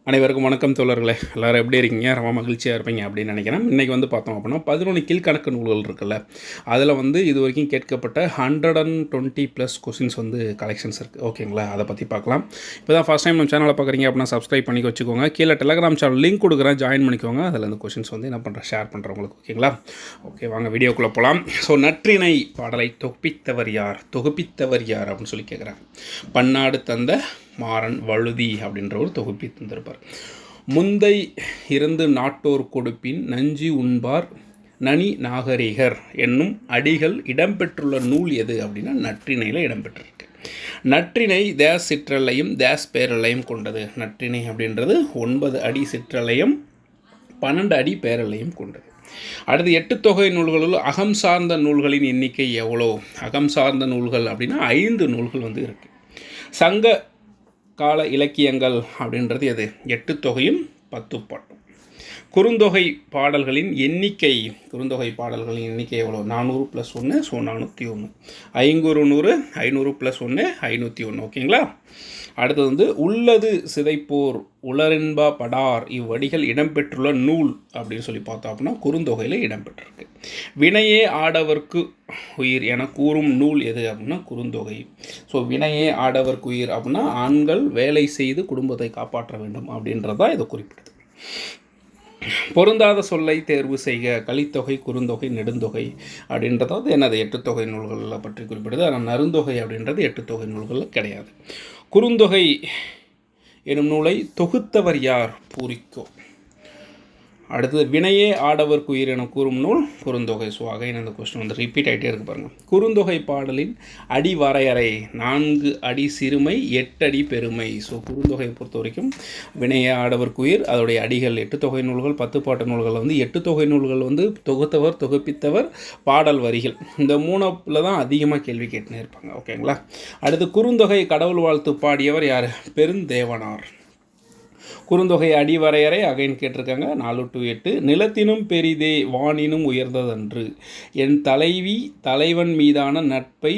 அனைவருக்கும் வணக்கம் தோழர்களே. எல்லோரும் எப்படி இருக்கீங்க? ரொம்ப மகிழ்ச்சியாக இருப்பீங்க அப்படின்னு நினைக்கிறேன். இன்றைக்கி பார்த்தோம் அப்படின்னா 11 கீழ்கணக்கு நூல்கள் இருக்குல்ல, அதில் இது வரைக்கும் கேட்கப்பட்ட 120+ கொஸ்டின்ஸ் கலெக்ஷன்ஸ் இருக்குது. ஓகேங்களா? அதை பற்றி பார்க்கலாம். இப்போ தான் ஃபஸ்ட் டைம் நம்ம சேனலை பார்க்குறீங்க அப்படின்னா சப்ஸ்கிரைப் பண்ணி வச்சுக்கோங்க. கீழே டெலகிராம் சேனல் லிங்க் கொடுக்குறேன், ஜாயின் பண்ணிக்கோங்க. அதில் அந்த கொஸ்டின்ஸ் என்ன பண்ணுறேன், ஷேர் பண்ணுறவங்களுக்கு. ஓகேங்களா? ஓகே, வாங்க வீடியோக்குள்ளே போகலாம். ஸோ நற்றிணை பாடலை தொகுப்பித்தவர் யார் அப்படின்னு சொல்லி கேட்குறாங்க. பன்னாடு தந்த மாறன் வழுதி அப்படின்ற ஒரு தொகுப்பி தந்திருப்பார். முந்தை இருந்து நாட்டோர் கொடுப்பின் நஞ்சி உண்பார் நனி நாகரிகர் என்னும் அடிகள் இடம்பெற்றுள்ள நூல் எது அப்படின்னா நற்றிணையில் இடம்பெற்றிருக்கு. நற்றிணை தேஸ் சிற்றலையும் தேஸ் பேரலையும் கொண்டது. நற்றிணை அப்படின்றது 9 அடி சிற்றலையும் 12 அடி பேரலையும் கொண்டது. அடுத்து 8 தொகை நூல்களுள் அகம் சார்ந்த நூல்களின் எண்ணிக்கை எவ்வளோ? அகம் சார்ந்த நூல்கள் அப்படின்னா 5 நூல்கள் இருக்குது. சங்க கால இலக்கியங்கள் அப்படின்றது எது? 8 தொகையும் 10 பாட்டும். குறுந்தொகை பாடல்களின் எண்ணிக்கை எவ்வளோ? 400 + 1 ஸோ 401. 500 500 + 1 501. ஓகேங்களா? அடுத்தது உள்ளது சிதைப்போர் உளரென்பா படார் இவ்வடிகள் இடம்பெற்றுள்ள நூல் அப்படின்னு சொல்லி பார்த்தோம் அப்படின்னா குறுந்தொகையில் இடம்பெற்றிருக்கு. வினையே ஆடவர்க்கு உயிர் என கூறும் நூல் எது அப்படின்னா குறுந்தொகை. ஸோ வினையே ஆடவர்க்கு உயிர் அப்படின்னா ஆண்கள் வேலை செய்து குடும்பத்தை காப்பாற்ற வேண்டும் அப்படின்றதான் இதை குறிப்பிடுது. பொருந்தாத சொல்லை தேர்வு செய்க. கலித்தொகை, குறுந்தொகை, நெடுந்தொகை அப்படின்றதாவது என்னது 8 தொகை நூல்களில் பற்றி குறிப்பிடுது. ஆனால் நருந்தொகை அப்படின்றது 8 தொகை நூல்களில் கிடையாது. குறுந்தொகை எனும் நூலை தொகுத்தவர் யார்? பூரிக்கோ. அடுத்தது வினையே ஆடவர் குயிர் என கூறும் நூல் குறுந்தொகை. ஸோ அகைன் அந்த கொஸ்டின் ரிப்பீட் ஆகிட்டே இருக்கு பாருங்கள். குறுந்தொகை பாடலின் அடி வரையறை 4 அடி சிறுமை 8 அடி பெருமை. ஸோ குறுந்தொகையை பொறுத்த வரைக்கும் வினையே ஆடவர் குயிர், அதோடைய அடிகள் 8 தொகை நூல்கள், 10 பாட்டு நூல்கள் 8 தொகை நூல்கள் தொகுத்தவர், தொகுப்பித்தவர், பாடல் வரிகள். இந்த 3 தான் அதிகமாக கேள்வி கேட்டுன்னு இருப்பாங்க. ஓகேங்களா? அடுத்து குறுந்தொகை கடவுள் வாழ்த்து பாடியவர் யார்? பெருந்தேவனார். குறுந்தொகை அடி வரையறை அகைன் கேட்டிருக்காங்க 4 to 8. நிலத்தினும் பெரிதே வானினும் உயர்ந்ததன்று என் தலைவி தலைவன் மீதான நட்பை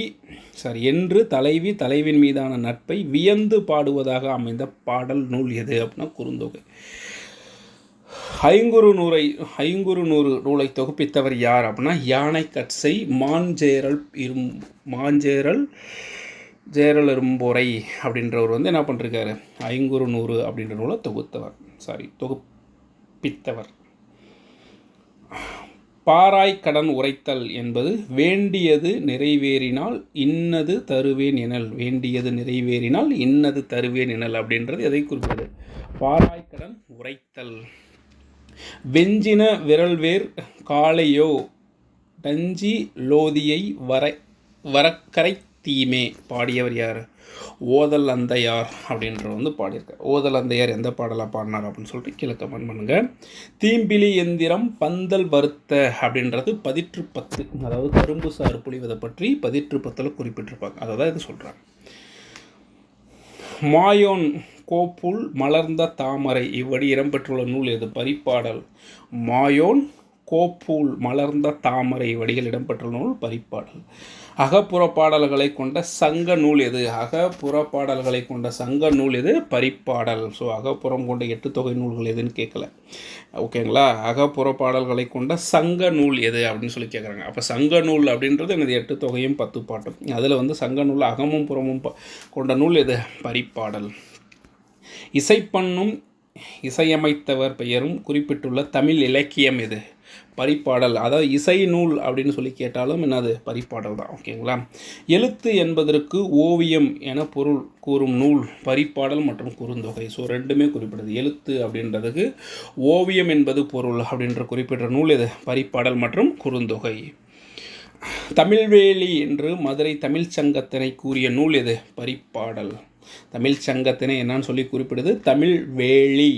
என்று தலைவி தலைவின் மீதான நட்பை வியந்து பாடுவதாக அமைந்த பாடல் நூல் எது அப்படின்னா குறுந்தொகை. 500 நூலை தொகுப்பித்தவர் யார் அப்படின்னா யானை கட்சை ஜேரல் எறும்பொறை அப்படின்றவர் என்ன பண்ணிருக்காரு? 500 அப்படின்ற நூலை தொகுப்பித்தவர். பாராய் கடன் உரைத்தல் என்பது வேண்டியது நிறைவேறினால் இன்னது தருவேன் எனல். வேண்டியது நிறைவேறினால் இன்னது தருவேன் எனல் அப்படின்றது எதை குறிப்பிடுது? பாராய் கடன் உரைத்தல். வெஞ்சின விரல்வேர் காளையோ டஞ்சி லோதியை வரக்கரை தீமே பாடியவர் யார்? ஓதல் அந்தையார் அப்படின்ற பாடியிருக்கார். ஓதல் அந்தையார் எந்த பாடலாக பாடினார் அப்படின்னு சொல்லிட்டு கீழே கமெண்ட் பண்ணுங்கள். தீம்பிலி எந்திரம் பந்தல் வருத்த அப்படின்றது 10 அதாவது கரும்பு சாறு புளிவதை பற்றி 10 குறிப்பிட்டிருப்பாங்க. அதை தான் இது சொல்கிறாங்க. மாயோன் கோப்புல் மலர்ந்த தாமரை இவ்வடி இடம்பெற்றுள்ள நூல் எது? பரிப்பாடல். மாயோன் கோப்பூல் மலர்ந்த தாமரை வடிகள் இடம்பெற்ற நூல் பரிப்பாடல். அகப்புற பாடல்களை கொண்ட சங்க நூல் எது? அகப்புற பாடல்களை கொண்ட சங்க நூல் எது? பரிப்பாடல். ஸோ அகப்புறம் கொண்ட 8 தொகை நூல்கள் எதுன்னு கேட்கல. ஓகேங்களா? அகப்புற பாடல்களை கொண்ட சங்க நூல் எது அப்படின்னு சொல்லி கேட்குறாங்க. அப்போ சங்க நூல் அப்படின்றது எனது 8 தொகையும் 10 பாட்டும். அதில் சங்க நூல் அகமும் புறமும் கொண்ட நூல் எது? பரிப்பாடல். இசைப்பண்ணும் இசையமைத்தவர் பெயரும் குறிப்பிட்டுள்ள தமிழ் இலக்கியம் எது? பரிப்பாடல். அதாவது இசை நூல் அப்படின்னு சொல்லி கேட்டாலும் என்னது? பரிப்பாடல் தான். ஓகேங்களா? எழுத்து என்பதற்கு ஓவியம் என பொருள் கூறும் நூல் பரிப்பாடல் மற்றும் குறுந்தொகை. ஸோ ரெண்டுமே குறிப்பிடுது. எழுத்து அப்படின்றதுக்கு ஓவியம் என்பது பொருள் அப்படின்ற குறிப்பிட்ட நூல் எது? பரிப்பாடல் மற்றும் குறுந்தொகை. தமிழ்வேலி என்று மதுரை தமிழ் சங்கத்தினை கூறிய நூல் எது? பரிப்பாடல். தமிழ் சங்கத்தினை என்னன்னு சொல்லி குறிப்பிடுது? தமிழ்வேலி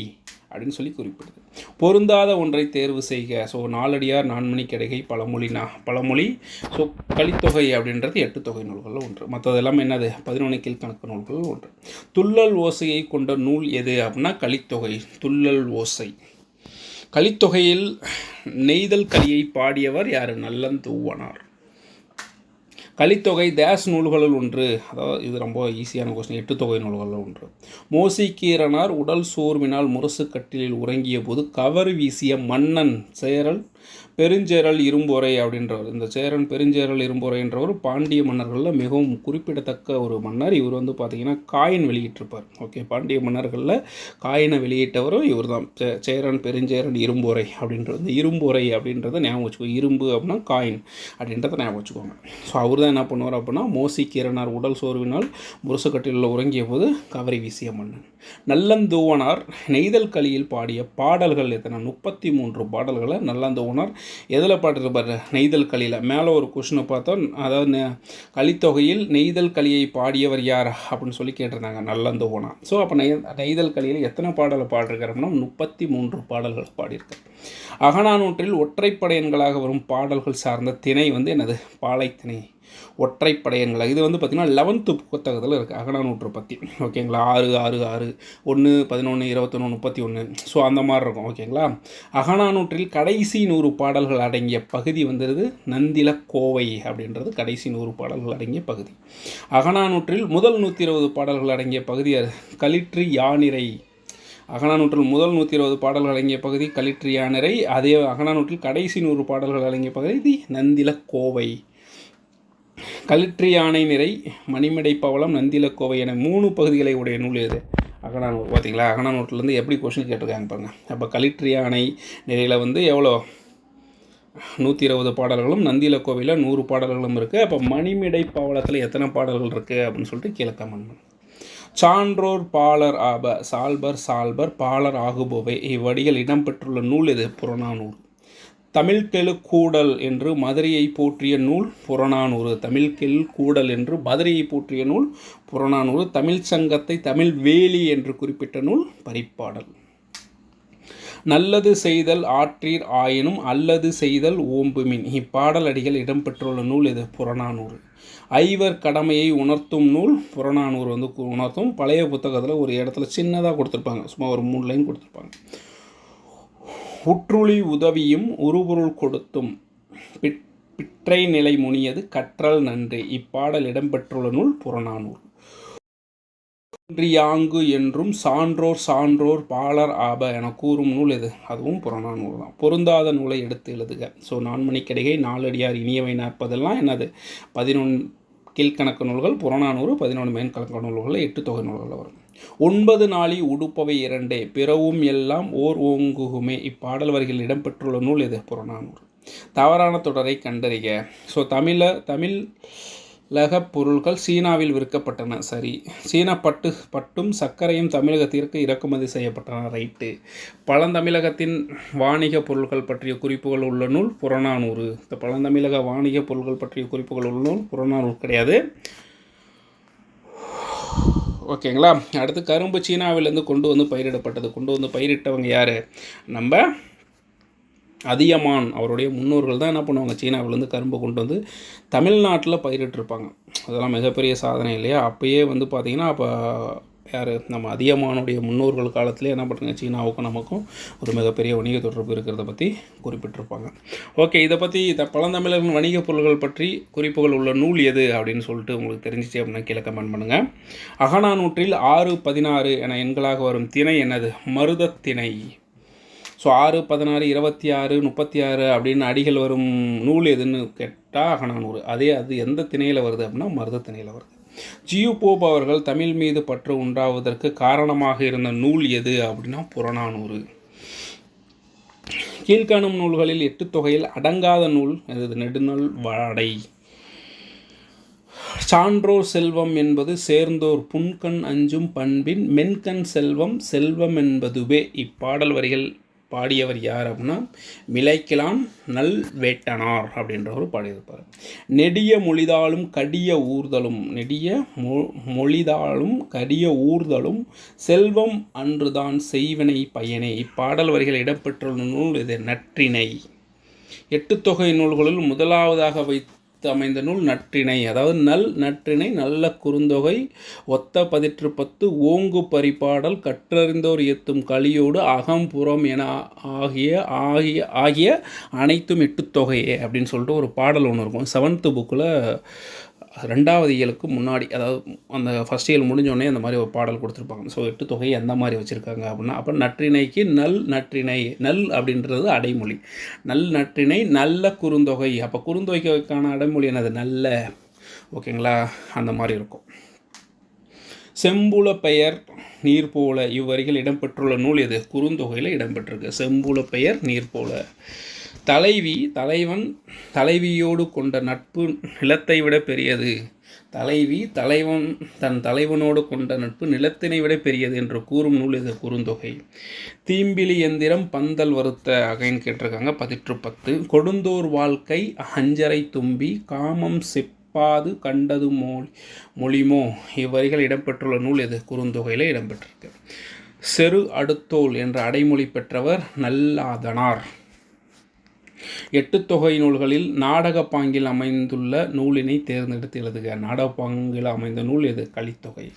அப்படின்னு சொல்லி குறிப்பிடுது. பொருந்தாத ஒன்றை தேர்வு செய்க. ஸோ நாலடியார், நான்மணி கிடைகை, பழமொழி. ஸோ கலித்தொகை அப்படின்றது 8 தொகை நூல்களில் ஒன்று. மற்றதெல்லாம் என்னது? 11 கீழ்கணக்கு நூல்கள் ஒன்று. துள்ளல் ஓசையை கொண்ட நூல் எது அப்படின்னா கலித்தொகை. துள்ளல் ஓசை. கலித்தொகையில் நெய்தல் கலியை பாடியவர் யார்? நல்லந்தூவனார். கலித்தொகை டேஸ் நூல்களுள் ஒன்று. அதாவது இது ரொம்ப ஈஸியான கொஸ்டின். 8 தொகை நூல்களில் ஒன்று. மோசிகீரனார் உடல் சோர்வினால் முரசு கட்டிலில் உறங்கிய போது கவறு வீசிய மன்னன் சேரல் பெருஞ்சேரல் இரும்பொறை அப்படின்றவர். இந்த சேரன் பெருஞ்சேரல் இரும்பொறைன்றவர் பாண்டிய மன்னர்களில் மிகவும் குறிப்பிடத்தக்க ஒரு மன்னர். இவர் வந்து பார்த்திங்கன்னா காயின் வெளியிட்டிருப்பார். ஓகே, பாண்டிய மன்னர்களில் காயினை வெளியிட்டவரும் இவர் தான். சேரன் பெருஞ்சேரன் இரும்பொறை அப்படின்றது. இந்த இரும்பொறை அப்படின்றத ஞாபகம் வச்சுக்கோ. இரும்பு அப்படின்னா காயின் அப்படின்றத ஞாபகம் வச்சுக்கோங்க. ஸோ அவர் தான் என்ன பண்ணுவார் அப்படின்னா, மோசிகீரனார் உடல் சோர்வினால் முரசுக்கட்டிலில் உறங்கிய போது கவரி வீசிய மன்னன். நல்லந்தூவனார் நெய்தல் களியில் பாடிய பாடல்கள் எத்தனை? 33 பாடல்களை நல்லந்தூவனார் எதில் பாடிருப்பார்? நெய்தல் களியில். மேலே ஒரு கொஷினை பார்த்தோம், அதாவது கலித்தொகையில் நெய்தல் களியை பாடியவர் யார் அப்படின்னு சொல்லி கேட்டிருந்தாங்க, நல்லந்தூவனார். ஸோ அப்போ நெய்தல் களியில் எத்தனை பாடலை பாடிருக்காருன்னா 33 பாடல்களை பாடியிருக்கார். அகநானூற்றில் ஒற்றைப்படையன்களாக வரும் பாடல்கள் சார்ந்த திணை வந்து என்னது? பாலைத்திணை. ஒற்றைப்படையன்கள் இது வந்து பார்த்திங்கன்னா 11th புத்தகத்தில் இருக்குது அகநானூற்றை பற்றி. ஓகேங்களா? 6 6 6 1 11 21 31. ஸோ அந்த மாதிரி இருக்கும். ஓகேங்களா? அகநானூற்றில் கடைசி 100 பாடல்கள் அடங்கிய பகுதி வந்துடுது நந்திலக்கோவை அப்படின்றது. கடைசி 100 பாடல்கள் அடங்கிய பகுதி. அகநானூற்றில் முதல் 120 பாடல்கள் அடங்கிய பகுதி களிற்று யானிரை. அகநானூற்றில் முதல் 120 பாடல்கள் அடங்கிய பகுதி களிற்று யானிரை. அதே அகநானூற்றில் கடைசி 100 பாடல்கள் அடங்கிய பகுதி நந்திலக்கோவை. களிற்று யானை நிறை, மணிமடை பவளம், நந்திலக்கோவை என 3 பகுதிகளை உடைய நூல் எது? அகநானூறு. பார்த்தீங்களா? அகநானூற்றிலேருந்து எப்படி கொஸ்டின் கேட்டிருக்காங்க பாருங்கள். அப்போ களிற்று யானை நிறையில் வந்து எவ்வளோ? 120 பாடல்களும், நந்திலக்கோவையில் 100 பாடல்களும் இருக்குது. அப்போ மணிமிடை பவளத்தில் எத்தனை பாடல்கள் இருக்குது அப்படின்னு சொல்லிட்டு கீழே கமெண்ட் பண்ணுங்க. சான்றோர் பாலர் ஆப சால்பர் பாலர் ஆகுபவை இவ்வடிகள் இடம்பெற்றுள்ள நூல் எது? புறநானூறு. தமிழ்கெழு கூடல் என்று மதுரையை போற்றிய நூல் புறநானூறு. தமிழ்கெழு கூடல் என்று மதுரையை போற்றிய நூல் புறநானூறு. தமிழ் சங்கத்தை தமிழ் வேலி என்று குறிப்பிட்ட நூல் பரிப்பாடல். நல்லது செய்தல் ஆற்றீர் ஆயினும் அல்லது செய்தல் ஓம்புமின் இப்பாடல் அடிகள் இடம்பெற்றுள்ள நூல் எது? புறநானூறு. ஐவர் கடமையை உணர்த்தும் நூல் புறநானூறு வந்து உணர்த்தும். பழைய புத்தகத்தில் ஒரு இடத்துல சின்னதாக கொடுத்துருப்பாங்க, சும்மா ஒரு 3 லைன் கொடுத்துருப்பாங்க. உற்றுளி உதவியும் உருபொருள் கொடுத்தும் பிற்றை நிலை முனியது கற்றல் நன்றி இப்பாடல் இடம்பெற்றுள்ள நூல் புறநானூறு. யாங்கு என்றும் சான்றோர் பாலர் ஆப என கூறும் நூல் எது? அதுவும் புறநானூறு தான். பொருந்தாத நூலை எடுத்து எழுதுக. ஸோ 4 மணிக்கடிகை, 4 அடியார், இனியவை 40 என்னது? 11 கீழ்கணக்கு நூல்கள் புறநானூறு. 11 மேன்கணக்கு நூல்களில் 8 தொகை நூல்களில் வரும். 9 நாளி உடுப்பவை 2 பிறவும் எல்லாம் ஓர் ஓங்குகுமே இப்பாடல் வரிகள் இடம்பெற்றுள்ள நூல் எது? புறநானூறு. தவறான தொடரை கண்டறிக. ஸோ தமிழக பொருட்கள் சீனாவில் விற்கப்பட்டன. சரி. சீன பட்டும் சர்க்கரையும் தமிழகத்திற்கு இறக்குமதி செய்யப்பட்டன. ரைட்டு. பழந்தமிழகத்தின் வாணிக பொருட்கள் பற்றிய குறிப்புகள் உள்ள நூல் புறநானூறு. இந்த பழந்தமிழக வாணிக பொருட்கள் பற்றிய குறிப்புகள் உள்ள நூல் புறநானூறு கிடையாது. ஓகேங்களா? அடுத்து கரும்பு சீனாவிலேருந்து கொண்டு வந்து பயிரிட்டவங்க யார்? நம்ம அதியமான் அவருடைய முன்னோர்கள் தான் என்ன பண்ணுவாங்க? சீனாவிலேருந்து கரும்பு கொண்டு வந்து தமிழ்நாட்டில் பயிரிட்டிருப்பாங்க. அதெல்லாம் மிகப்பெரிய சாதனை இல்லையா? அப்போயே வந்து பார்த்திங்கன்னா அப்போ யார்? நம்ம அதியமானுடைய முன்னோர்கள் காலத்திலே என்ன பண்ணுறாங்க? சீனாவுக்கும் நமக்கும் ஒரு மிகப்பெரிய வணிக தொடர்பு இருக்கிறத பற்றி குறிப்பிட்டிருப்பாங்க. ஓகே, இதை பற்றி பழந்தமிழர்களின் வணிக பொருள்கள் பற்றி குறிப்புகள் உள்ள நூல் எது அப்படின்னு சொல்லிட்டு உங்களுக்கு தெரிஞ்சிச்சு அப்படின்னா கீழே கமெண்ட் பண்ணுங்கள். அகநானூற்றில் 6 16 என எண்களாக வரும் திணை என்னது? மருதத்திணை. ஸோ 6 16 26 36 அப்படின்னு அடிகள் வரும் நூல் எதுன்னு கேட்டால் அகநானூறு. அது எந்த திணையில் வருது அப்படின்னா மருதத்திணையில் வருது. ஜியு போப் அவர்கள் தமிழ் மீது பற்று உண்டாவதற்கு காரணமாக இருந்த நூல் எது அப்படின்னா புறநானூறு. கீழ்காணும் நூல்களில் 8 தொகையில் அடங்காத நூல் எது? நெடுநல் வாடை. சான்றோர் செல்வம் என்பது சேர்ந்தோர் புன்கண் அஞ்சும் பண்பின் மென்கண் செல்வம் என்பதுவே இப்பாடல் வரிகள் பாடியவர் யார் அப்படின்னா மிளைக்கிலான் நல் வேட்டனார் அப்படின்றவர் பாடியிருப்பார். நெடிய மொழிதாலும் கடிய ஊர்தலும் செல்வம் அன்றுதான் செய்வினை பயனே இப்பாடல் வரிகள் இடம்பெற்றுள்ள நூல் இது நற்றிணை. 8 தொகை நூல்களில் முதலாவதாக அமைந்த நூல் நற்றிணை. அதாவது நற்றிணை, நல்ல குறுந்தொகை, ஒத்த பதிற்று 10, ஓங்கு பரிபாடல், கற்றறிந்தோர் ஏத்தும் களியோடு அகம்புறம் என ஆகிய அனைத்தும் 8 தொகையே அப்படின்னு சொல்லிட்டு ஒரு பாடல் ஒன்று இருக்கும். 7th புக்கில் 2வது இயலுக்கு முன்னாடி, அதாவது அந்த ஃபஸ்ட் இயல் முடிஞ்சோடனே அந்த மாதிரி ஒரு பாடல் கொடுத்துருப்பாங்க. ஸோ 8 தொகை எந்த மாதிரி வச்சுருக்காங்க அப்படின்னா, அப்போ நற்றிணைக்கு நற்றிணை, நல் அப்படின்றது அடைமொழி. நற்றிணை நல்ல குறுந்தொகை. அப்போ குறுந்தொகைக்கான அடைமொழி என்னது? நல்ல. ஓகேங்களா? அந்த மாதிரி இருக்கும். செம்புல பெயர் நீர் போல இவ்வரிகள் இடம்பெற்றுள்ள நூல் எது? குறுந்தொகையில் இடம்பெற்றிருக்கு. செம்புல பெயர் நீர் போல. தலைவி தலைவன் தலைவியோடு கொண்ட நட்பு நிலத்தை விட பெரியது. தலைவி தலைவன் தன் தலைவனோடு கொண்ட நட்பு நிலத்தினை விட பெரியது என்று கூறும் நூல் எது? குறுந்தொகை. தீம்பிலி எந்திரம் பந்தல் வருத்த அகைன்னு கேட்டிருக்காங்க. 10 கொடுந்தோர் வாழ்க்கை அஞ்சரை தும்பி காமம் செப்பாது கண்டது மொழிமோ இவ்வரிகள் இடம்பெற்றுள்ள நூல் எது? குறுந்தொகையில் இடம்பெற்றிருக்கு. செரு அடுத்தோல் என்ற அடைமொழி பெற்றவர் நல்லாதனார். 8 தொகை நூல்களில் நாடக பாங்கில் அமைந்துள்ள நூலினை தேர்ந்தெடுத்து எழுதுக. நாடக பாங்கில் அமைந்த நூல் எது? கலித்தொகை.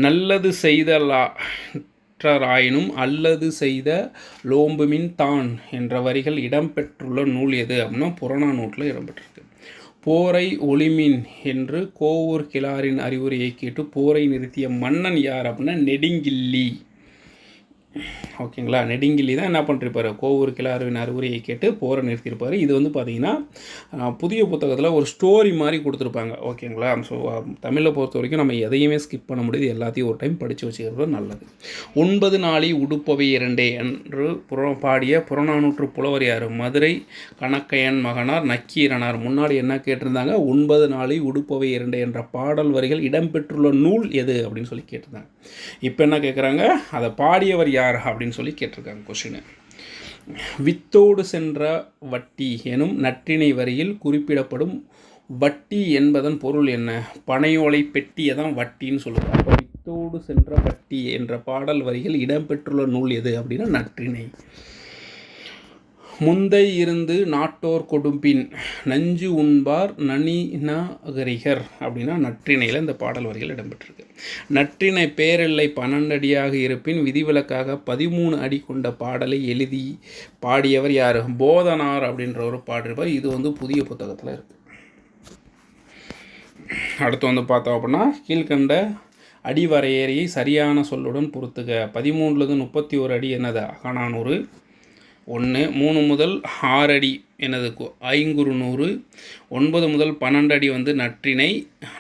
நல்லது செய்தலாயினும் அல்லது செய்த லோம்புமின் தான் என்ற வரிகள் இடம்பெற்றுள்ள நூல் எது அப்படின்னா புறநானூற்றில் இடம்பெற்றிருக்கு. போரை ஒளிமின் என்று கோவூர் கிழாரின் அறிவுரையை கேட்டு போரை நிறுத்திய மன்னன் யார் அப்படின்னா நெடுங்கிள்ளி. ஓகேங்களா? நெடுங்கிள்ளி தான் என்ன பண்ணிருப்பார்? கோவூர் கிழாரின் அறிவுரையை கேட்டு போரை நிறுத்தியிருப்பார். இது வந்து பார்த்திங்கன்னா புதிய புத்தகத்தில் ஒரு ஸ்டோரி மாதிரி கொடுத்துருப்பாங்க. ஓகேங்களா? ஸோ தமிழில் பொறுத்த வரைக்கும் நம்ம எதையுமே ஸ்கிப் பண்ண முடியாது. எல்லாத்தையும் ஒரு டைம் படித்து வச்சுக்கிறது நல்லது. 9 நாளி உடுப்பவை 2 என்று பாடிய புறநானூற்று புலவர் யார்? மதுரை கணக்கையன் மகனார் நக்கீரனார். முன்னாடி என்ன கேட்டிருந்தாங்க? 9 நாளி உடுப்பவை 2 என்ற பாடல் வரிகள் இடம்பெற்றுள்ள நூல் எது அப்படின்னு சொல்லி கேட்டிருந்தாங்க. இப்போ என்ன கேட்குறாங்க? அதை பாடியவர் யார் அப்படின்னு சொல்லி கேட்டிருக்காங்க கொஸ்டின். வித்தோடு சென்ற வட்டி எனும் நற்றிணை வரியில் குறிப்பிடப்படும் வட்டி என்பதன் பொருள் என்ன? பனையோலை பெட்டியை தான் வட்டின்னு சொல்லுவாங்க. அப்போ வித்தோடு சென்ற வட்டி என்ற பாடல் வரிகள் இடம்பெற்றுள்ள நூல் எது அப்படின்னா நற்றிணை. முந்தை இருந்து நாட்டோர் கொடும்பின் நஞ்சு உண்பார் நனிநகரிகர் அப்படின்னா நற்றிணையில் இந்த பாடல் வரிகள் இடம்பெற்றிருக்கு. நற்றிணை பேரெல்லை 12 அடியாக இருப்பின் விதிவிலக்காக 13 அடி கொண்ட பாடலை எழுதி பாடியவர் யார்? போதனார் அப்படின்றவர் பாடியிருப்பார். இது வந்து புதிய புத்தகத்தில் இருக்குது. அடுத்து வந்து பார்த்தோம் அப்படின்னா கீழ்கண்ட அடிவரையறையை சரியான சொல்லுடன் பொறுத்துக. 13லேருந்து 31 அடி என்னது? அகநானூறு. 3 முதல் 6 அடி எனது ஐங்குறுநூறு. 9 முதல் 12 அடி வந்து நற்றிணை.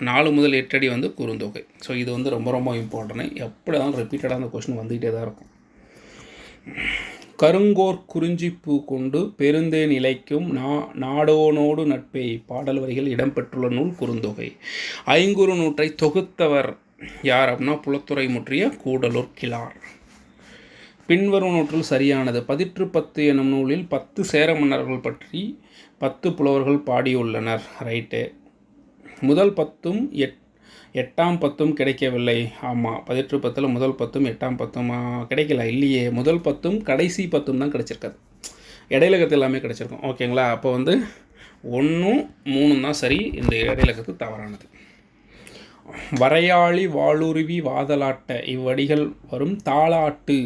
4 முதல் 8 அடி வந்து குறுந்தொகை. ஸோ இது வந்து ரொம்ப ரொம்ப இம்பார்ட்டன்ட். எப்படி தான் ரிப்பீட்டடாக அந்த கொஸ்டின் வந்துகிட்டே தான் இருக்கும். கருங்கோர் குறிஞ்சிப்பூ கொண்டு பெருந்தேன் இலைக்கும் நாடோனோடு நட்பை பாடல் வரிகள் இடம்பெற்றுள்ள நூல் குறுந்தொகை. ஐங்குறுநூற்றை தொகுத்தவர் யார் அப்படின்னா புலத்துறை முற்றிய கூடலூர் கிழார். பின்வரும் நூற்றில் சரியானது. 10 எனும் நூலில் 10 சேர மன்னர்கள் பற்றி 10 புலவர்கள் பாடியுள்ளனர். ரைட்டு. முதல் 10ம் 8ஆம் 10ம் கிடைக்கவில்லை. ஆமாம், 10 முதல் 10ம் 8ஆம் 10ம் கிடைக்கல. இல்லையே, முதல் 10ம் கடைசி 10ம் தான் கிடைச்சிருக்காது. இடையிலக்கத்து எல்லாமே கிடைச்சிருக்கும். ஓகேங்களா? அப்போ வந்து 1, 3 தான் சரி. இந்த இடையிலக்கத்து தவறானது. வரையாளி வாளுருவி வாதலாட்ட இவ்வடிகள் வரும் தாளாட்டு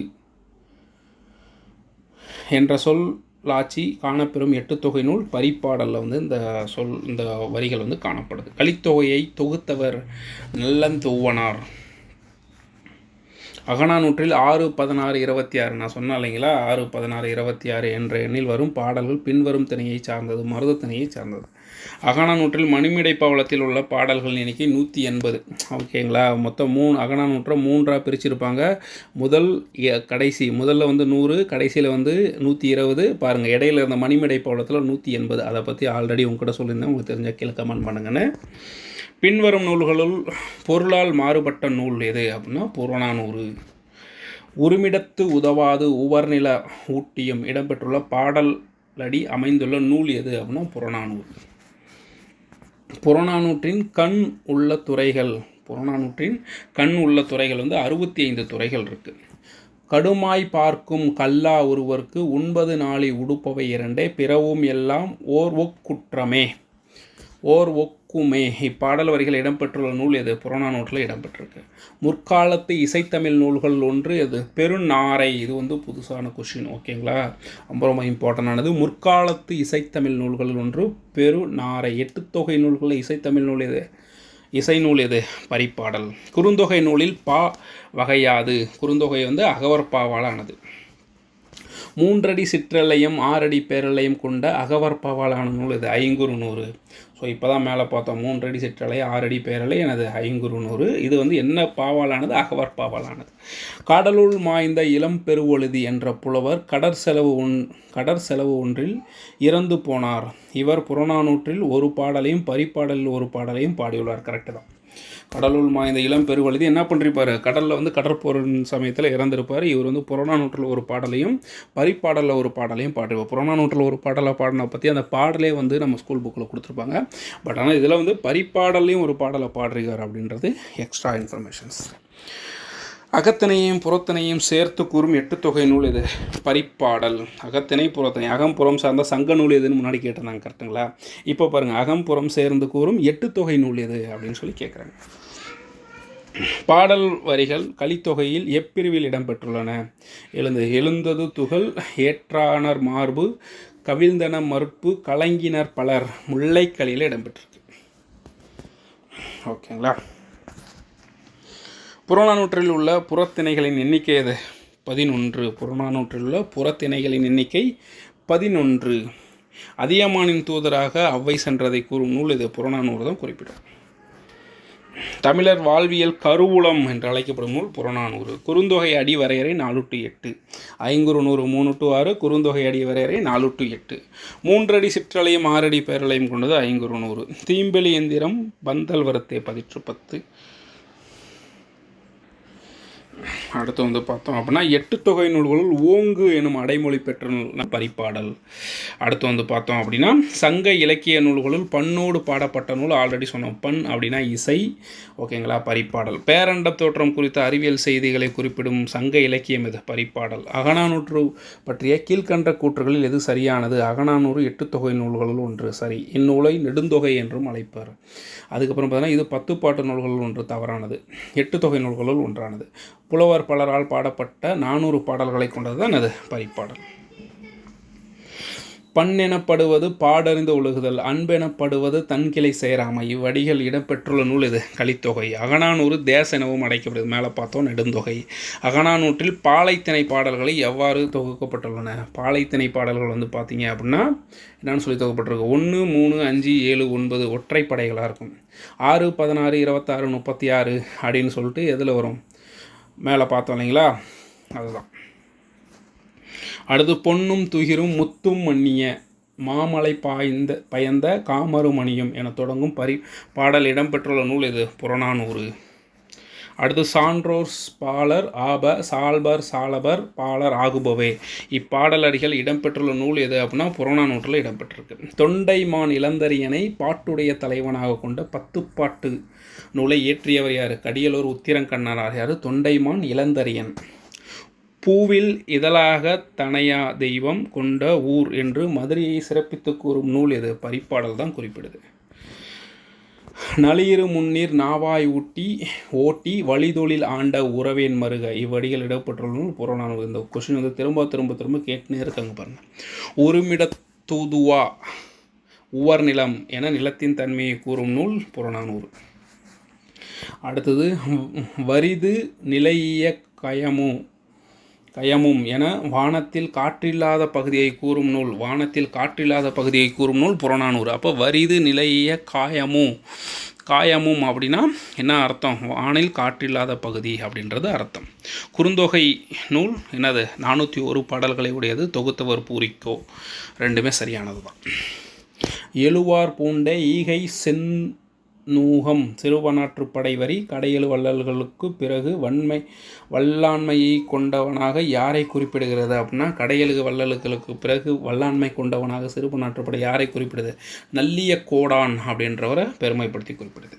என்ற சொல்லாட்சி காணப்பெறும் 8 தொகை நூல் பரிப்பாடலில் வந்து இந்த வரிகள் வந்து காணப்படுது. கலித்தொகையை தொகுத்தவர் நல்லந்தூவனார். அகநானூற்றில் 6, 16, 26 நான் சொன்னேன் இல்லைங்களா? 6, 16, 26 என்ற எண்ணில் வரும் பாடல்கள் பின்வரும் திணையை சார்ந்தது. மருத திணையை சார்ந்தது. அகநானூற்றில் மணிமேடை பவளத்தில் உள்ள பாடல்கள் எண்ணிக்கை 180. ஓகேங்களா? மொத்தம் 3 அகநானூற்றை 3ஆக பிரிச்சிருப்பாங்க. கடைசி முதல்ல வந்து 100, கடைசியில் வந்து 120. பாருங்கள், இடையில இருந்த மணிமேடை பவளத்தில் 180. அதை பற்றி ஆல்ரெடி உங்ககிட்ட சொல்லியிருந்தேன். உங்களுக்கு தெரிஞ்ச கீழே கமெண்ட் பண்ணுங்கன்னு. பின்வரும் நூல்களுள் பொருளால் மாறுபட்ட நூல் எது அப்படின்னா புறநானூறு. உருமிடத்து உதவாது உவர்நில ஊட்டியம் இடம்பெற்றுள்ள பாடலடி அமைந்துள்ள நூல் எது அப்படின்னா புறநானூறு. புறநானூற்றின் கண் உள்ள துறைகள் வந்து 65 துறைகள் இருக்குது. கடுமாய் பார்க்கும் கல்லா ஒருவர்க்கு 9 நாளி உடுப்பவை 2 பிறவும் எல்லாம் ஓர் ஒக்குமே இப்பாடல் வரிகள் இடம்பெற்றுள்ள நூல் எது? புறநானூற்றில் இடம்பெற்றிருக்கு. முற்காலத்து இசைத்தமிழ் நூல்கள் ஒன்று எது? பெருநாரை. இது வந்து புதுசான கொஷின். ஓகேங்களா? ரொம்ப ரொம்ப இம்பார்ட்டண்டானது. முற்காலத்து இசைத்தமிழ் நூல்கள் ஒன்று பெருநாரை. 8 தொகை நூல்களில் இசைத்தமிழ் நூல் எது? இசை நூல் எது? பரிப்பாடல். குறுந்தொகை நூலில் பா வகையாது. குறுந்தொகை வந்து அகவற்பாவால் ஆனது. 3 அடி சிற்றலையும் 6 அடி பேரலையும் கொண்ட அகவற்பாவாலான நூல் இது ஐங்குறுநூறு. ஸோ இப்போ தான் மேலே பார்த்தோம் 3 அடி சிற்றலை 6 அடி பேரலை எனது ஐங்குறுநூறு. இது வந்து என்ன பாவாலானது? அகவற்பாவாலானது. கடலுள் மாய்ந்த இளம் பெருவொழுதி என்ற புலவர் கடற்செலவு ஒன்றில் இறந்து போனார். இவர் புறநானூற்றில் ஒரு பாடலையும் பரிப்பாடலில் ஒரு பாடலையும் பாடியுள்ளார். கரெக்டு தான். கடலுள் மாய்ந்த இளம் பெருவழுதி என்ன பண்ணிருப்பார்? கடலில் வந்து கடற்போரின் சமயத்தில் இறந்திருப்பார். இவர் வந்து புறநானூற்றில் ஒரு பாடலையும் பரிப்பாடலில் ஒரு பாடலையும் பாடிருப்பார். புறநானூற்றில் ஒரு பாடலை பாடின பற்றி அந்த பாடலே வந்து நம்ம ஸ்கூல் புக்கில் கொடுத்துருப்பாங்க. பட் ஆனால் இதில் வந்து பரிப்பாடலையும் ஒரு பாடலை பாடுறார் அப்படின்றது எக்ஸ்ட்ரா இன்ஃபர்மேஷன்ஸ். அகத்தினையும் புறத்தினையும் சேர்த்து கூறும் 8 தொகை நூல் இது? பரிப்பாடல். அகத்திணை புறத்திணை அகம்புறம் சார்ந்த சங்க நூல் எதுன்னு முன்னாடி கேட்டிருந்தாங்க. கரெக்டுங்களா? இப்போ பாருங்கள், அகம்புறம் சேர்ந்து கூறும் 8 தொகை நூல் எது அப்படின்னு சொல்லி கேட்குறாங்க. பாடல் வரிகள் கலித்தொகையில் எப்பிரிவில் இடம்பெற்றுள்ளன? எழுந்தது துகள், ஏற்றானர் மார்பு, கவிழ்ந்தன மறுப்பு, கலங்கினர் பலர், முல்லைக்கலியில் இடம்பெற்றிருக்கு. ஓகேங்களா? புறநானூற்றில் உள்ள புறத்திணைகளின் எண்ணிக்கை எது? 11. புறநானூற்றில் உள்ள புறத்திணைகளின் எண்ணிக்கை 11. அதியமானின் தூதராக அவ்வை சென்றதை கூறும் நூல் இது? புறநானூறு தான் குறிப்பிடும். தமிழர் வாழ்வியல் கருவூலம் என்று அழைக்கப்படும் நூல் புறநானூறு. குறுந்தொகை அடி வரையறை 4-8. ஐங்குறுநூறு 3-6. குறுந்தொகை அடி வரையறை 4-8. 3 அடி சிற்றலையும் 6 அடி பேரலையும் கொண்டது ஐங்குறுநூறு. தீம்பெளி எந்திரம் பந்தல் வரத்தே 10. அடுத்து வந்து பார்த்தோம் அப்படின்னா 8 தொகை நூல்களுள் ஓங்கு எனும் அடைமொழி பெற்ற நூல் பரிப்பாடல். அடுத்து வந்து பார்த்தோம் அப்படின்னா சங்க இலக்கிய நூல்களுள் பண்ணோடு பாடப்பட்ட நூல் ஆல்ரெடி சொன்னோம். பண் அப்படின்னா இசை. ஓகேங்களா? பரிப்பாடல். பேரண்ட தோற்றம் குறித்த அறிவியல் செய்திகளை குறிப்பிடும் சங்க இலக்கியம் எது? பரிப்பாடல். அகநானூற்று பற்றிய கீழ்கண்ட கூற்றுகளில் எது சரியானது? அகநானூறு 8 தொகை நூல்களுள் ஒன்று. சரி. இந்நூலை நெடுந்தொகை என்றும் அழைப்பார். அதுக்கப்புறம் பார்த்தீங்கன்னா இது 10 பாட்டு நூல்களுள் ஒன்று. தவறானது. 8 தொகை நூல்களுள் ஒன்றானது. புலவர் பலரால் பாடப்பட்ட 400 பாடல்களை கொண்டது தான் அது பரிப்பாடல். பண் எனப்படுவது பாடறிந்து ஒழுகுதல், அன்பெனப்படுவது தன்கிளை சேராமை. இவ்வடிகள் இடம்பெற்றுள்ள நூல் இது? கலித்தொகை. அகநானூறு தேச எனவும் அழைக்கப்படுது. மேலே பார்த்தோம் நெடுந்தொகை. அகநானூற்றில் பாலைத்திணை பாடல்களை எவ்வாறு தொகுக்கப்பட்டுள்ளன? பாலைத்திணை பாடல்கள் வந்து பார்த்தீங்க அப்படின்னா என்னன்னு சொல்லி தொகுக்கப்பட்டிருக்கு? 1, 3, 5, 7, 9 ஒற்றைப்படைகளாக இருக்கும். 6, 16, 26, 36 அப்படின்னு சொல்லிட்டு எதில் வரும்? மேலே பார்த்தோம் இல்லைங்களா? அதுதான். அடுத்து பொன்னும் துகிரும் முத்தும் மன்னிய மாமலை பயந்த காமருமணியும் என தொடங்கும் பாடல் இடம்பெற்றுள்ள நூல் இது? புறநானூறு. அடுத்து சான்றோர் பாலர் ஆப சால்பர் சாலபர் பாலர் ஆகுபவே. இப்பாடலடிகள் இடம்பெற்றுள்ள நூல் எது அப்படின்னா புறநானூற்றில் இடம்பெற்றிருக்கு. தொண்டைமான் இளந்தரியனை பாட்டுடைய தலைவனாக கொண்ட 10 பாட்டு நூலை இயற்றியவர் யார்? கடியலூர் உத்திரங்கண்ணனார். யார்? தொண்டைமான் இளந்தரியன். பூவில் இதழாக தனையா தெய்வம் கொண்ட ஊர் என்று மதுரையை சிறப்பித்து கூறும் நூல் எது? பரிப்பாடல் தான் குறிப்பிடுது. நளியிரு முன்னீர் நாவாய் ஓட்டி வழிதொழில் ஆண்ட உறவேன் மருக. இவ்வடிகள் இடப்பட்டுள்ள நூல் புறநானூறு. இந்த கொஸ்டின் வந்து திரும்ப கேட்டுனே இருக்காங்க பாருங்கள். ஒருமிட தூதுவா உவர் நிலம் என நிலத்தின் தன்மையை கூறும் நூல் புறநானூறு. அடுத்தது வரிது நிலையிய கயமும் என வானத்தில் காற்றில்லாத பகுதியை கூறும் நூல் புறநானூறு. அப்போ வரிது நிலையிய காயமும் அப்படின்னா என்ன அர்த்தம்? வானில் காற்றில்லாத பகுதி அப்படின்றது அர்த்தம். குறுந்தொகை நூல் என்னது? 401 பாடல்களை உடையது. தொகுத்தவர் பூரிக்கோ. ரெண்டுமே சரியானது தான். எழுவார் பூண்ட ஈகை நூகம் சிறுவனாற்று படைவரி கடையெழு வள்ளல்களுக்கு பிறகு வல்லாண்மையை கொண்டவனாக யாரை குறிப்பிடுகிறது அப்படின்னா கடையெழு வள்ளல்களுக்கு பிறகு வல்லாண்மை கொண்டவனாக சிறுவனாற்றுப்படை யாரை குறிப்பிடுது? நல்லிய கோடான் அப்படின்றவரை பெருமைப்படுத்தி குறிப்பிடுது.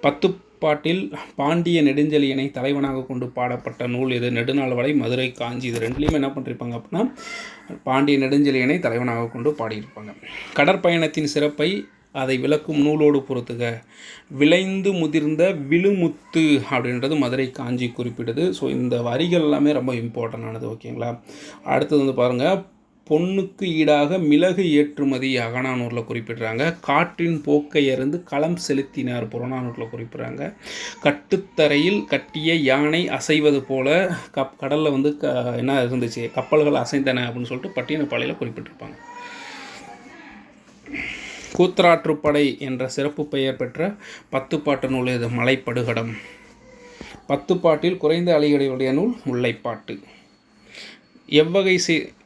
10 பாட்டில் பாண்டிய நெடுஞ்செழியனை தலைவனாக கொண்டு பாடப்பட்ட நூல் இது? நெடுநாள்வரை மதுரை காஞ்சி. இது ரெண்டுலேயுமே என்ன பண்ணிருப்பாங்க அப்படின்னா பாண்டிய நெடுஞ்செழியனை தலைவனாக கொண்டு பாடியிருப்பாங்க. கடற்பயணத்தின் சிறப்பை அதை விளக்கும் நூலோடு பொறுத்துக. விளைந்து முதிர்ந்த விழுமுத்து அப்படின்றது மதுரை காஞ்சி குறிப்பிடுது. ஸோ இந்த வரிகள் எல்லாமே ரொம்ப இம்பார்ட்டண்டானது. ஓகேங்களா? அடுத்தது வந்து பாருங்கள், பொன்னுக்கு ஈடாக மிளகு ஏற்றுமதி அகநானூரில் குறிப்பிடுறாங்க. காற்றின் போக்கை அறிந்து களம் செலுத்தினார் புறநானூரில் குறிப்பிடுறாங்க. கட்டுத்தரையில் கட்டிய யானை அசைவது போல கடலில் வந்து என்ன இருந்துச்சு, கப்பல்கள் அசைந்தன அப்படின்னு சொல்லிட்டு பட்டினப்பாளையில் குறிப்பிட்டிருப்பாங்க. கூத்தராற்றுப்படை என்ற சிறப்பு பெயர் பெற்ற 10 பாட்டு நூல் இது மலைப்படுகடம். 10 பாட்டில் குறைந்த அலையுடைய நூல் முல்லைப்பாட்டு. எவ்வகை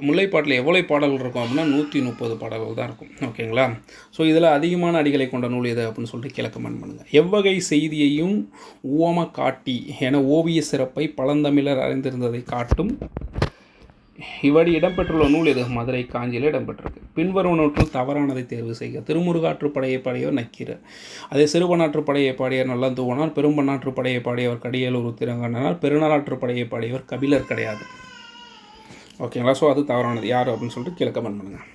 முல்லைப்பாட்டில் எவ்வளோ பாடல்கள் இருக்கும் அப்படின்னா 130 பாடல்கள் தான் இருக்கும். ஓகேங்களா? ஸோ இதில் அதிகமான அடிகளை கொண்ட நூல் எது அப்படின்னு சொல்லிட்டு கீழே கமெண்ட் பண்ணுங்கள். எவ்வகை செய்தியையும் உவம காட்டி என ஓவிய சிறப்பை பழந்தமிழர் அறிந்திருந்ததை காட்டும் இவ்வடி இடம்பெற்றுள்ள நூல் எது? மதுரை காஞ்சியில் இடம்பெற்றிருக்கு. பின்வரும் நூற்றில் தவறானதை தேர்வு செய்க. திருமுருகாற்றுப்படையை பாடியவர் நக்கீரர். அதே சிறுபண்ணாற்றுப்படையை பாடியவர் நல்லந்தூவனார். பெரும்பண்ணாற்றுப்படையை பாடியவர் கடியலூர் உத்திரங்கண்ணனார். பெருநலாற்றுப்படையை பாடியவர் கபிலர் கிடையாது. ஓகேங்களா? ஸோ அது தவறானது. யார் அப்படின்னு சொல்லிட்டு கீழே கமெண்ட் பண்ணுங்கள்.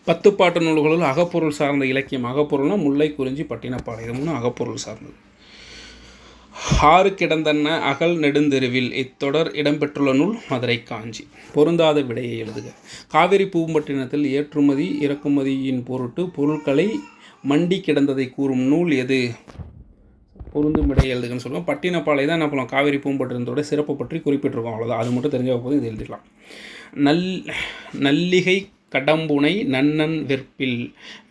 10 பாட்டு நூல்களில் அகப்பொருள் சார்ந்த இலக்கியம். அகப்பொருள்னா முல்லை, குறிஞ்சி, பட்டினப்பாலை. இது 3 அகப்பொருள் சார்ந்தது. 6 கிடந்தன்ன அகல் நெடுந்தெருவில் இத்தொடர் இடம்பெற்றுள்ள நூல் மதுரை காஞ்சி. பொருந்தாத விடையை எழுதுக. காவிரி பூம்பட்டினத்தில் ஏற்றுமதி இறக்குமதியின் பொருட்டு பொருட்களை மண்டி கிடந்ததை கூறும் நூல் எது? பொருந்தும் விடையை எழுதுகன்னு சொல்லுவோம். பட்டினப்பாலை தான் என்ன பண்ணலாம், காவிரி பூம்பட்டினத்தோட சிறப்பு பற்றி குறிப்பிட்டிருக்கோம். அவ்வளோதான். அது மட்டும் தெரிஞ்சால் போது இது எழுதிடலாம். நல்லிகை கடம்புனை நன்னன் வெற்பில்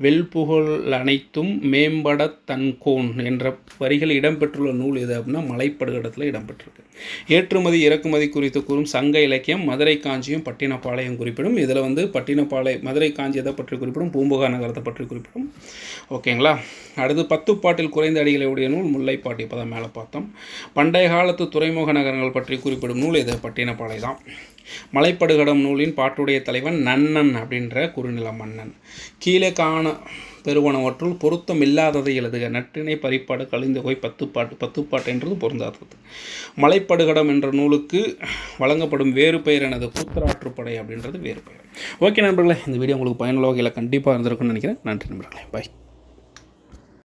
வெல்புகழ் அனைத்தும் மேம்பட தன்கோன் என்ற வரிகள் இடம்பெற்றுள்ள நூல் எது அப்படின்னா மலைப்படுகடத்தில் இடம்பெற்றிருக்கு. ஏற்றுமதி இறக்குமதி குறித்து கூறும் சங்க இலக்கியம் மதுரை காஞ்சியும் பட்டினப்பாளையம் குறிப்பிடும். இதில் வந்து பட்டினப்பாளை மதுரை காஞ்சி எதை பற்றி குறிப்பிடும்? பூம்புகார் நகரத்தை பற்றி குறிப்பிடும். ஓகேங்களா? அடுத்து 10 பாட்டில் குறைந்த அடிகளை உடைய நூல் முல்லைப்பாட்டு. இப்போ தான் மேலே பார்த்தோம். பண்டைய காலத்து துறைமுக நகரங்கள் பற்றி குறிப்பிடும் நூல் எது? பட்டினப்பாளை தான். மலைப்படுகடம் நூலின் பாட்டுடைய தலைவன் நன்னன் அப்படின்ற குறுநில மன்னன். கீழே காண பெறுவனவற்றுள் பொருத்தம் இல்லாததை எழுதுக. நற்றினை பரிப்பாடு கலிந்தொகை 10 பாட்டு என்றது பொருந்தாதது. மலைப்படுகடம் என்ற நூலுக்கு வழங்கப்படும் வேறு பெயர் எனது கூத்தராற்றுப்படை அப்படின்றது வேறு பெயர். ஓகே நண்பர்களே, இந்த வீடியோ உங்களுக்கு பயனுள்ள வகையில் கண்டிப்பாக இருந்திருக்குன்னு நினைக்கிறேன். நன்றி நண்பர்களே. பாய்.